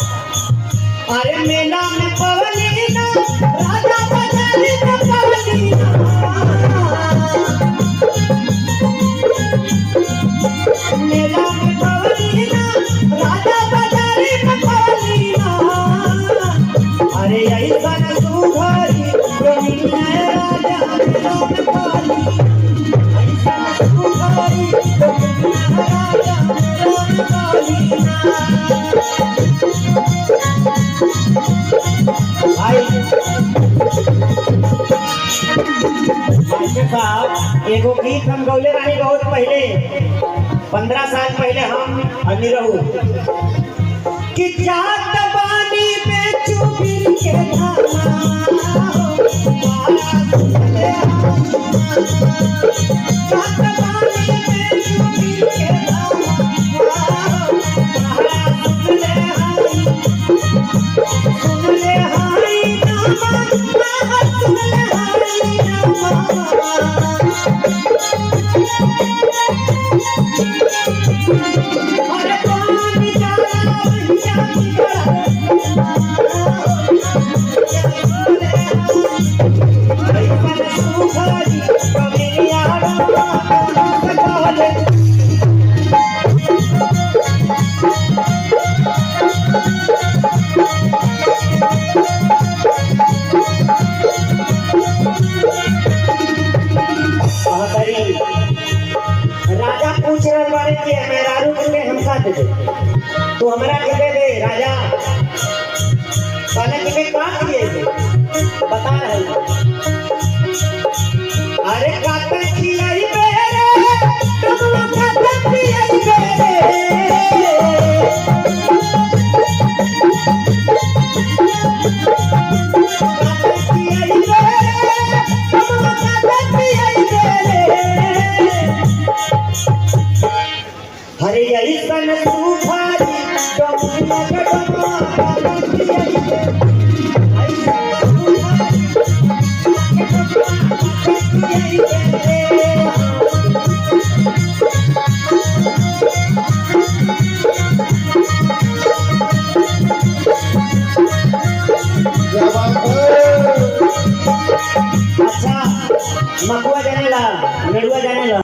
अरे मेला में पवनीना राजा बाजारी में पवनीना मेला में पवनीना राजा बाजारी में पवनीना अरे ऐसा न सुघरी रमीना राजा मेला में पवनीना ऐसा न सुघरी रमीना राजा मेला में पवनीना एगो गीत हम गौले रानी बहुत पहले 15 साल पहले हम अभी रहू कि जात बानी बेचू बिन के धाना जात बानी बेचू बिन के धाना सुन ले हाई नामा सुन ले हाई नामा अरे पानी डाला भैया सुखारी कमेरिया राजा पूछ रहे बारे कि मेहरारू के हमका दे दे तो हमरा के दे दे राजा कहने के काट दिए थे बता रहे अरे काटे खिलाई मेरे कमला काटे खिलाई मेरे काटे खिलाई मेरे कमला काटे खिलाई मेरे हरे ऐसन सुखारी कमला कटमा काटे खिलाई अच्छा मकुआ जाने ला मेड़ुआ जाने ला।